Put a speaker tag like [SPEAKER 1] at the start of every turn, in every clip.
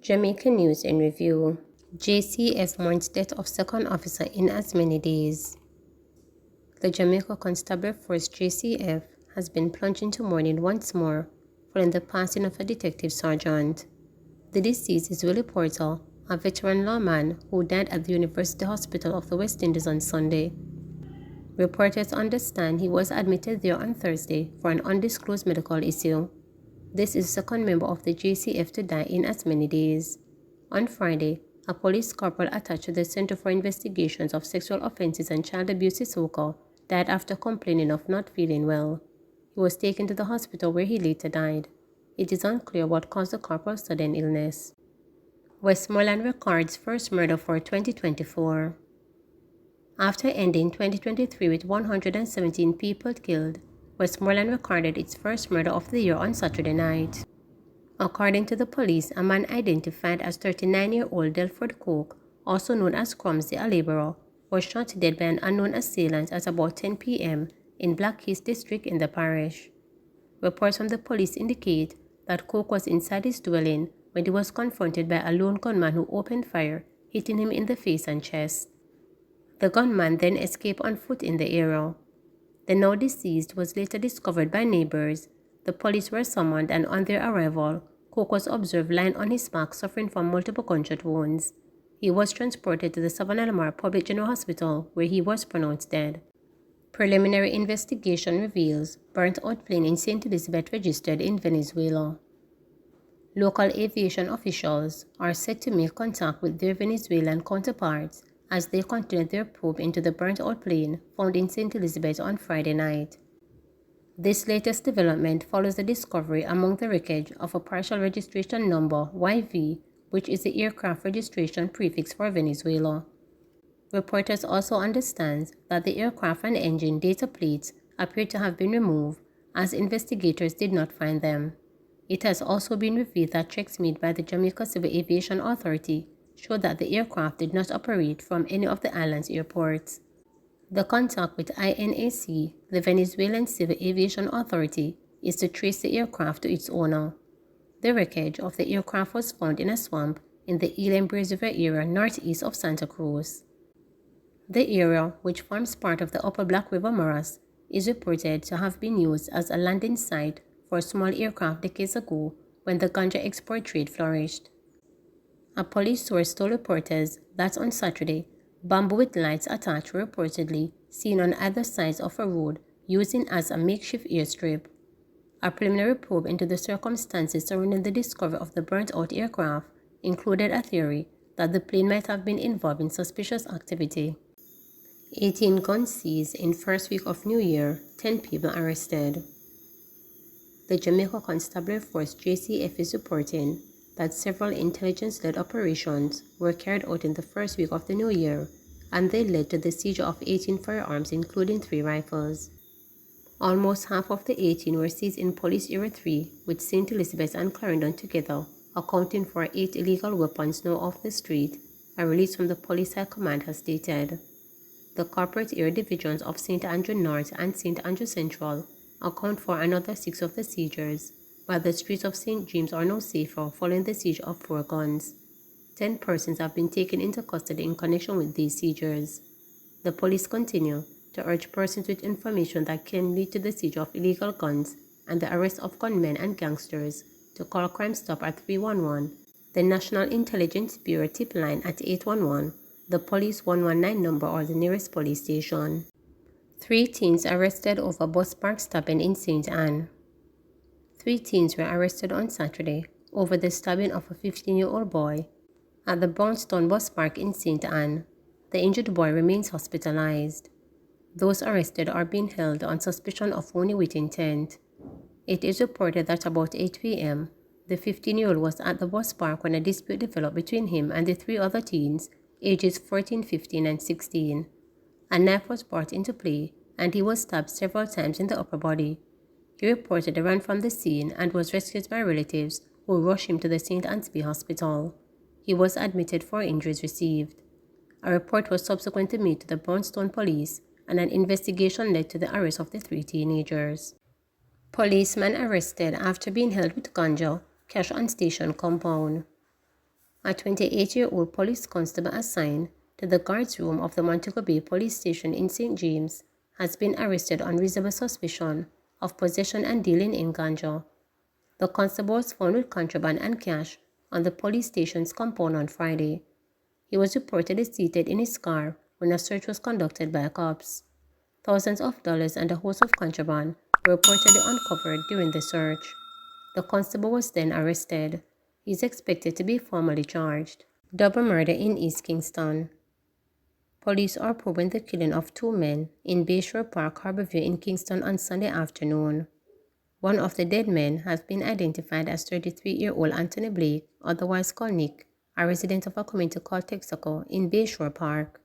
[SPEAKER 1] Jamaica News in Review. JCF mourns death of second officer in as many days. The Jamaica Constable Force JCF has been plunged into mourning once more following the passing of a detective sergeant. The deceased is Willie Porter, a veteran lawman who died at the University Hospital of the West Indies on Sunday. Reporters understand he was admitted there on Thursday for an undisclosed medical issue. This is the second member of the JCF to die in as many days. On Friday, a police corporal attached to the Center for Investigations of Sexual Offenses and Child Abuse Isoka died after complaining of not feeling well. He was taken to the hospital where he later died. It is unclear what caused the corporal's sudden illness. Westmoreland records first murder for 2024. After ending 2023 with 117 people killed, Westmoreland recorded its first murder of the year on Saturday night. According to the police, a man identified as 39-year-old Delford Coke, also known as Crumbs, a laborer, was shot dead by an unknown assailant at about 10 p.m. in Blackheath district in the parish. Reports from the police indicate that Coke was inside his dwelling when he was confronted by a lone gunman who opened fire, hitting him in the face and chest. The gunman then escaped on foot in the area. The now deceased was later discovered by neighbors. The police were summoned and on their arrival, Coke was observed lying on his back suffering from multiple gunshot wounds. He was transported to the Savannah Lamar Public General Hospital where he was pronounced dead. Preliminary investigation reveals burnt-out plane in St. Elizabeth registered in Venezuela. Local aviation officials are set to make contact with their Venezuelan counterparts as they continue their probe into the burnt-out plane found in St. Elizabeth on Friday night. This latest development follows the discovery among the wreckage of a partial registration number YV, which is the aircraft registration prefix for Venezuela. Reporters also understand that the aircraft and engine data plates appear to have been removed as investigators did not find them. It has also been revealed that checks made by the Jamaica Civil Aviation Authority showed that the aircraft did not operate from any of the island's airports. The contact with INAC, the Venezuelan Civil Aviation Authority, is to trace the aircraft to its owner. The wreckage of the aircraft was found in a swamp in the Elenbres River area northeast of Santa Cruz. The area, which forms part of the Upper Black River Morass, is reported to have been used as a landing site for small aircraft decades ago when the ganja export trade flourished. A police source told reporters that on Saturday, bamboo with lights attached were reportedly seen on either sides of a road using as a makeshift airstrip. A preliminary probe into the circumstances surrounding the discovery of the burnt-out aircraft included a theory that the plane might have been involved in suspicious activity. 18 guns seized in first week of New Year, 10 people arrested. The Jamaica Constabulary Force JCF is reporting that several intelligence-led operations were carried out in the first week of the new year, and they led to the seizure of 18 firearms including 3 rifles. Almost half of the 18 were seized in Police Area 3, with St. Elizabeth and Clarendon together, accounting for 8 illegal weapons now off the street, a release from the Police High Command has stated. The corporate area divisions of St. Andrew North and St. Andrew Central account for another 6 of the seizures, while the streets of St. James are now safer following the seizure of 4 guns. 10 persons have been taken into custody in connection with these seizures. The police continue to urge persons with information that can lead to the seizure of illegal guns and the arrest of gunmen and gangsters to call Crime Stop at 311, the National Intelligence Bureau tip line at 811, the Police 119 number or the nearest police station. 3 teens arrested over bus park stabbing in St. Anne. 3 teens were arrested on Saturday over the stabbing of a 15-year-old boy at the Brownstown bus park in St. Anne. The injured boy remains hospitalized. Those arrested are being held on suspicion of only with intent. It is reported that about 8 p.m., the 15-year-old was at the bus park when a dispute developed between him and the 3 other teens, ages 14, 15, and 16. A knife was brought into play, and he was stabbed several times in the upper body. He reportedly ran from the scene and was rescued by relatives who rushed him to the St. Ansby Hospital. He was admitted for injuries received. A report was subsequently made to the Brownstone police, and an investigation led to the arrest of the 3 teenagers. Policeman arrested after being held with ganja, cash on station compound. A 28-year-old police constable assigned to the guards room of the Montego Bay police station in St. James has been arrested on reasonable suspicion of possession and dealing in ganja. The constable was found with contraband and cash on the police station's compound on Friday. He was reportedly seated in his car when a search was conducted by cops. Thousands of dollars and a host of contraband were reportedly uncovered during the search. The constable was then arrested. He is expected to be formally charged. Double murder in East Kingston. Police are probing the killing of 2 men in Bayshore Park, Harborview in Kingston on Sunday afternoon. One of the dead men has been identified as 33-year-old Anthony Blake, otherwise called Nick, a resident of a community called Texaco in Bayshore Park.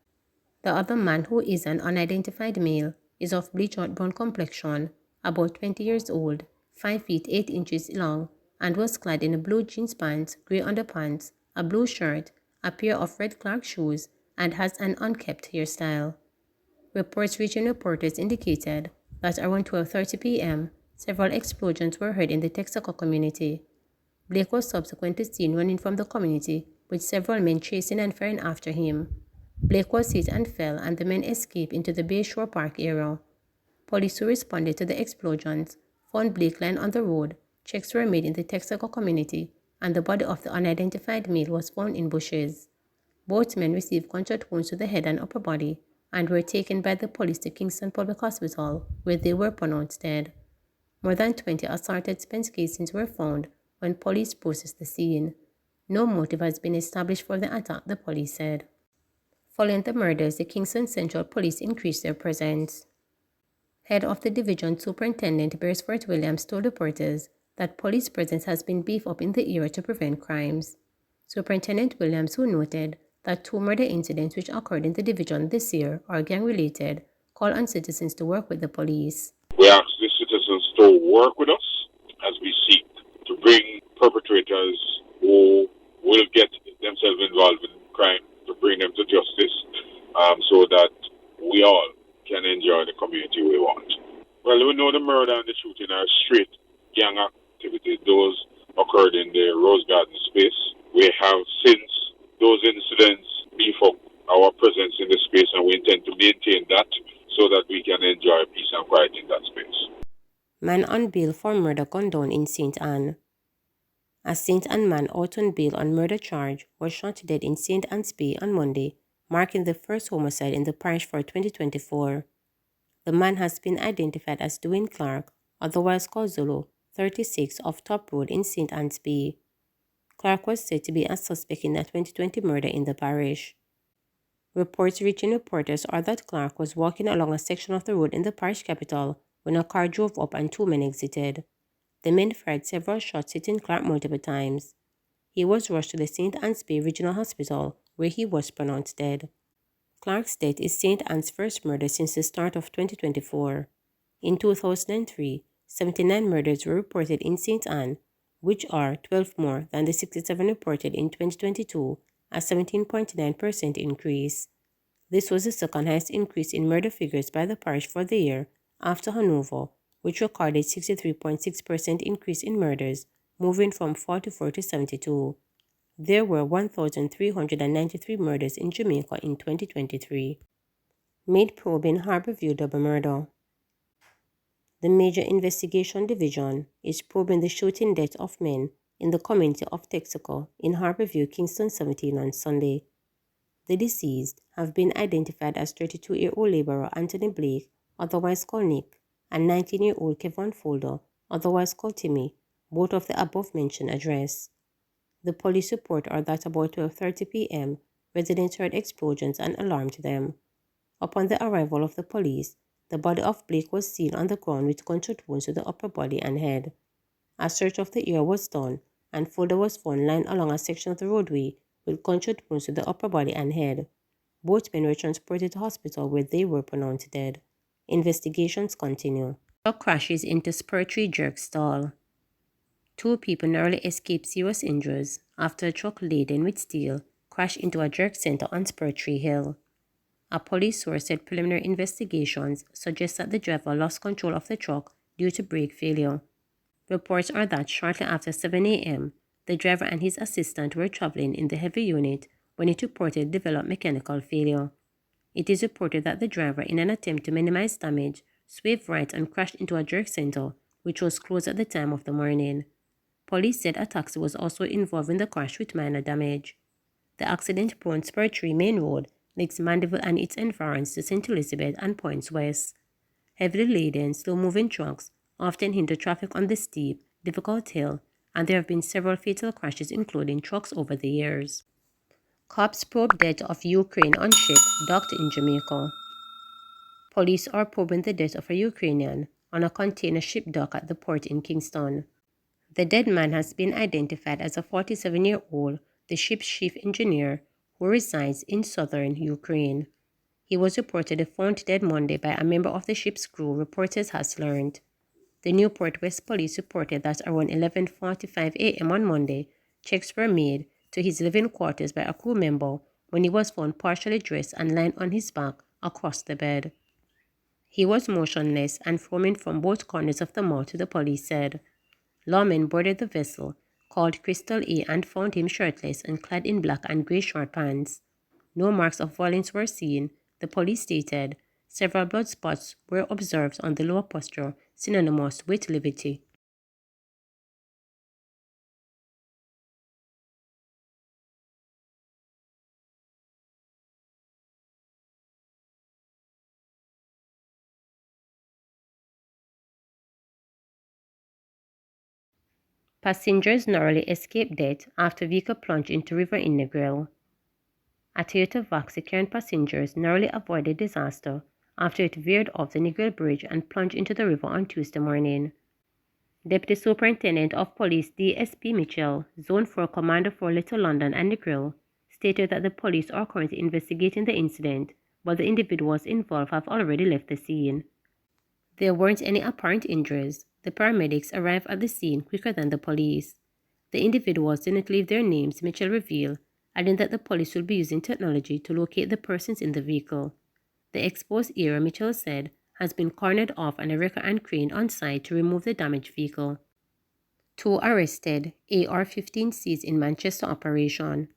[SPEAKER 1] The other man, who is an unidentified male, is of bleach-out brown complexion, about 20 years old, 5 feet 8 inches long, and was clad in a blue jeans pants, grey underpants, a blue shirt, a pair of red Clark shoes, and has an unkempt hairstyle. Reports reaching reporters indicated that around 12:30 p.m., several explosions were heard in the Texaco community. Blake was subsequently seen running from the community, with several men chasing and firing after him. Blake was hit and fell, and the men escaped into the Bayshore Park area. Police who responded to the explosions found Blake lying on the road. Checks were made in the Texaco community, and the body of the unidentified male was found in bushes. Both men received gunshot wounds to the head and upper body and were taken by the police to Kingston Public Hospital, where they were pronounced dead. More than 20 assorted spent casings were found when police processed the scene. No motive has been established for the attack, the police said. Following the murders, the Kingston Central Police increased their presence. Head of the division, Superintendent Beresford Williams, told reporters that police presence has been beefed up in the area to prevent crimes. Superintendent Williams, who noted that 2 murder incidents which occurred in the division this year are gang-related, called on citizens to work with the police.
[SPEAKER 2] We ask the citizens to work with us as we seek to bring perpetrators who will get themselves involved in crime, to bring them to justice, so that we all can enjoy the community we want. Well, we know the murder and the shooting are straight gang activities. Those occurred in the Rose Garden space. We have, since those incidents, beef up our presence in the space, and we intend to maintain that so that we can enjoy peace and quiet in that space.
[SPEAKER 1] Man on bail for murder gone down in St. Anne. A St. Anne man out on bail on murder charge was shot dead in St. Anne's Bay on Monday, marking the first homicide in the parish for 2024. The man has been identified as Dwayne Clark, otherwise called Zolo, 36, of Top Road in St. Anne's Bay. Clark was said to be a suspect in a 2020 murder in the parish. Reports reaching reporters are that Clark was walking along a section of the road in the parish capital when a car drove up and 2 men exited. The men fired several shots, hitting Clark multiple times. He was rushed to the St. Anne's Bay Regional Hospital, where he was pronounced dead. Clark's death is St. Anne's first murder since the start of 2024. In 2003, 79 murders were reported in St. Anne, which are 12 more than the 67 reported in 2022, a 17.9% increase. This was the second highest increase in murder figures by the parish for the year, after Hanover, which recorded 63.6% increase in murders, moving from 44 to 72. There were 1,393 murders in Jamaica in 2023. Made probe in Harborview double murder. The Major Investigation Division is probing the shooting death of men in the community of Texaco in Harborview, Kingston 17 on Sunday. The deceased have been identified as 32-year-old laborer Anthony Blake, otherwise called Nick, and 19-year-old Kevon Folder, otherwise called Timmy, both of the above-mentioned address. The police report are that about 12:30 p.m., residents heard explosions and alarmed them. Upon the arrival of the police, the body of Blake was seen on the ground with gunshot wounds to the upper body and head. A search of the area was done, and Folder was found lying along a section of the roadway with gunshot wounds to the upper body and head. Both men were transported to hospital, where they were pronounced dead. Investigations continue. Truck crashes into spur tree jerk stall. 2 people narrowly escaped serious injuries after a truck laden with steel crashed into a jerk center on Spur Tree Hill. A police source said preliminary investigations suggest that the driver lost control of the truck due to brake failure. Reports are that shortly after 7 a.m., the driver and his assistant were traveling in the heavy unit when it reported developed mechanical failure. It is reported that the driver, in an attempt to minimize damage, swerved right and crashed into a jerk center, which was closed at the time of the morning. Police said a taxi was also involved in the crash with minor damage. The accident-prone Spur Tree Main Road links Mandeville and its environs to St. Elizabeth and points west. Heavily laden, slow-moving trucks often hinder traffic on the steep, difficult hill, and there have been several fatal crashes including trucks over the years. Cops probe death of Ukraine on ship docked in Jamaica. Police are probing the death of a Ukrainian on a container ship dock at the port in Kingston. The dead man has been identified as a 47-year-old, the ship's chief engineer, who resides in southern Ukraine. He was reportedly found dead Monday by a member of the ship's crew, reporters has learned. The Newport West Police reported that around 11:45 a.m. on Monday, checks were made to his living quarters by a crew member when he was found partially dressed and lying on his back across the bed. He was motionless and foaming from both corners of the mouth, the police said. Lawmen boarded the vessel, called Crystal A, and found him shirtless and clad in black and grey short pants. No marks of violence were seen, the police stated. Several blood spots were observed on the lower posture, synonymous with liberty. Passengers narrowly escaped death after vehicle plunged into river in Negril. A Toyota Vaxi carrying passengers narrowly avoided disaster after it veered off the Negril Bridge and plunged into the river on Tuesday morning. Deputy Superintendent of Police DSP Mitchell, Zone 4 Commander for Little London and Negril, stated that the police are currently investigating the incident, but the individuals involved have already left the scene. There weren't any apparent injuries. The paramedics arrived at the scene quicker than the police. The individuals didn't leave their names, Mitchell revealed, adding that the police will be using technology to locate the persons in the vehicle. The exposed area, Mitchell said, has been cornered off and a wrecker and crane on site to remove the damaged vehicle. 2 arrested, AR-15 in Manchester operation.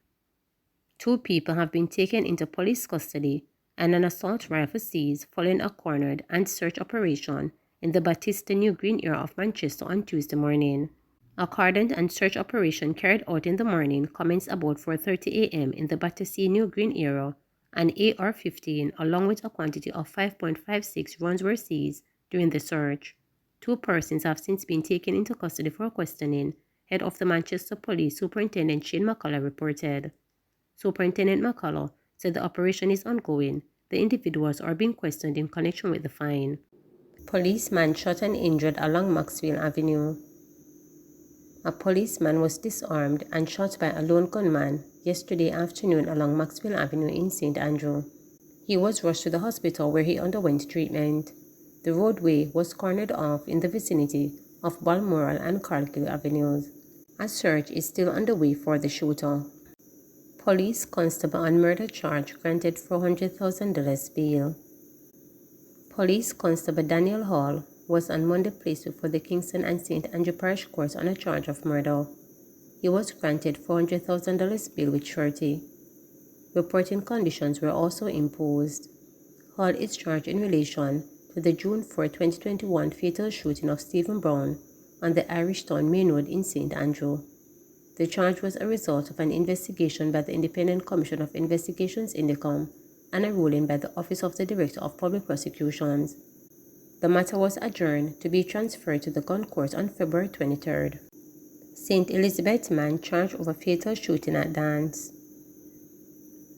[SPEAKER 1] 2 people have been taken into police custody and an assault rifle seized following a cornered and search operation in the Batista New Green area of Manchester on Tuesday morning. A cordon and search operation carried out in the morning commenced about 4:30 a.m. in the Battersea New Green area. An AR-15 along with a quantity of 5.56 rounds were seized during the search. 2 persons have since been taken into custody for questioning, head of the Manchester Police Superintendent Shane McCullough reported. Superintendent McCullough said the operation is ongoing. The individuals are being questioned in connection with the fine. Policeman shot and injured along Maxwell Avenue. A policeman was disarmed and shot by a lone gunman yesterday afternoon along Maxwell Avenue in St. Andrew. He was rushed to the hospital where he underwent treatment. The roadway was cornered off in the vicinity of Balmoral and Cargill Avenues. A search is still underway for the shooter. Police constable on murder charge granted $400,000 bail. Police Constable Daniel Hall was on Monday placed before the Kingston and St. Andrew Parish Courts on a charge of murder. He was granted $400,000 bail with surety. Reporting conditions were also imposed. Hall is charged in relation to the June 4, 2021 fatal shooting of Stephen Brown on the Irish Town Main Road in St. Andrew. The charge was a result of an investigation by the Independent Commission of Investigations Indicom and a ruling by the Office of the Director of Public Prosecutions. The matter was adjourned to be transferred to the gun court on February 23rd. St. Elizabeth man charged over fatal shooting at dance.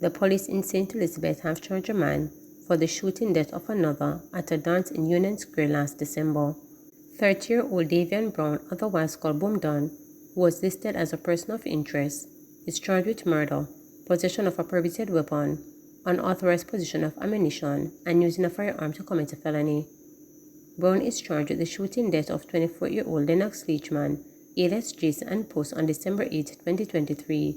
[SPEAKER 1] The police in St. Elizabeth have charged a man for the shooting death of another at a dance in Union Square last December. 30-year-old Davian Brown, otherwise called Boom Dunn, who was listed as a person of interest, is charged with murder, possession of a prohibited weapon, unauthorized possession of ammunition, and using a firearm to commit a felony. Brown is charged with the shooting death of 24-year-old Lennox Leachman, alias Jason and Post on December 8, 2023.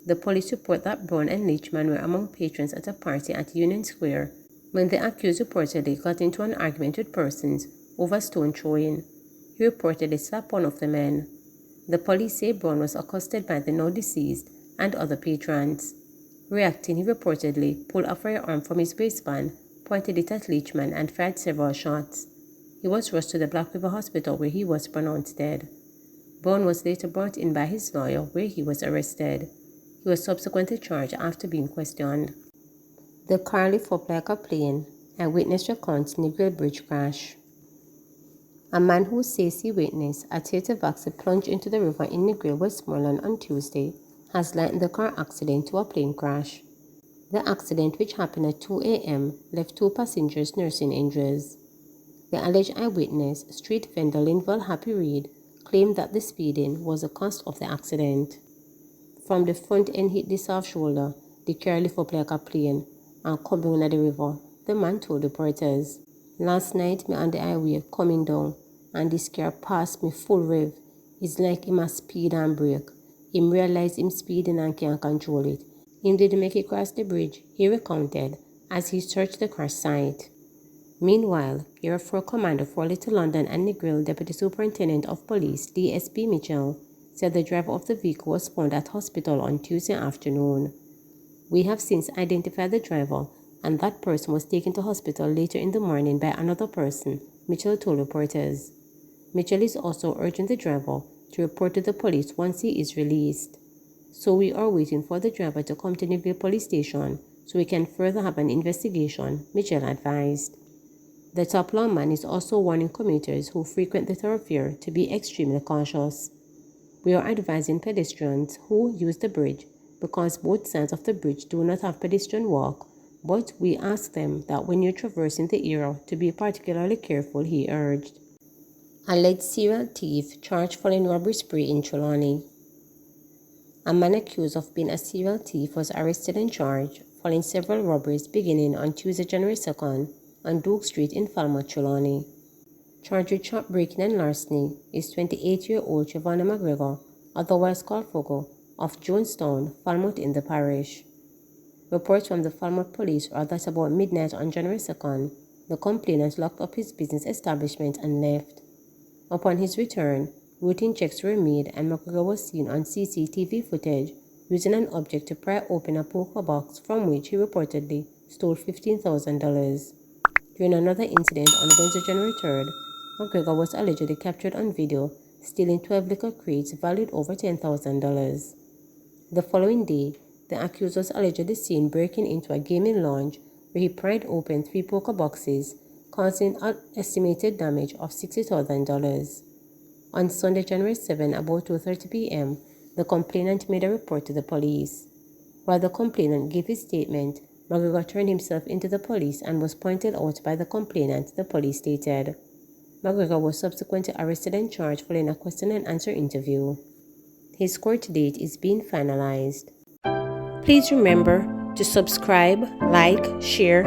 [SPEAKER 1] The police report that Brown and Leachman were among patrons at a party at Union Square when the accused reportedly got into an argument with persons over stone throwing. He reportedly slapped one of the men. The police say Brown was accosted by the now deceased and other patrons. Reacting, he reportedly pulled a firearm from his waistband, pointed it at Leachman, and fired several shots. He was rushed to the Black River Hospital where he was pronounced dead. Brown was later brought in by his lawyer where he was arrested. He was subsequently charged after being questioned. The car lifted up like a plane. A witness recounts Negril Bridge crash. A man who says he witnessed a theatre taxi plunge into the river in Negril, Westmoreland on Tuesday has likened the car accident to a plane crash. The accident, which happened at 2 a.m., left 2 passengers nursing injuries. The alleged eyewitness, street vendor Linval Happy Reed, claimed that the speeding was the cause of the accident. From the front end hit the soft shoulder, the car lifted up like a plane and coming under the river, the man told reporters. Last night, me on the highway coming down and this car passed me full rev. It's like him a speed and brake. Him realize him speeding and can't control it. Him didn't make it cross the bridge, he recounted as he searched the crash site. Meanwhile, Air 4 Commander for Little London and Negril Deputy Superintendent of Police DSP Mitchell said the driver of the vehicle was found at hospital on Tuesday afternoon. We have since identified the driver, and that person was taken to hospital later in the morning by another person, Mitchell told reporters. Mitchell is also urging the driver to report to the police once he is released. So we are waiting for the driver to come to Negril Police Station so we can further have an investigation, Mitchell advised. The top lawman is also warning commuters who frequent the thoroughfare to be extremely cautious. We are advising pedestrians who use the bridge because both sides of the bridge do not have pedestrian walk, but we ask them that when you're traversing the area to be particularly careful, he urged. Alleged serial thief charged following robbery spree in Trelawney. A man accused of being a serial thief was arrested and charged following several robberies beginning on Tuesday, January 2nd on Duke Street in Falmouth, Trelawney. Charged with shop breaking and larceny is 28-year-old Trevonna McGregor, otherwise called Fogo, of Jonestown, Falmouth in the parish. Reports from the Falmouth police are that about midnight on January 2nd, the complainant locked up his business establishment and left. Upon his return, routine checks were made and McGregor was seen on CCTV footage using an object to pry open a poker box from which he reportedly stole $15,000. During another incident on Wednesday, January 3rd, McGregor was allegedly captured on video stealing 12 liquor crates valued over $10,000. The following day, the accused was allegedly seen breaking into a gaming lounge where he pried open 3 poker boxes, causing an estimated damage of $60,000. On Sunday, January 7, about 2:30 p.m., the complainant made a report to the police. While the complainant gave his statement, McGregor turned himself into the police and was pointed out by the complainant, the police stated. McGregor was subsequently arrested and charged following a question and answer interview. His court date is being finalized. Please remember to subscribe, like, share,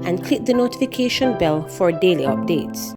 [SPEAKER 1] and click the notification bell for daily updates.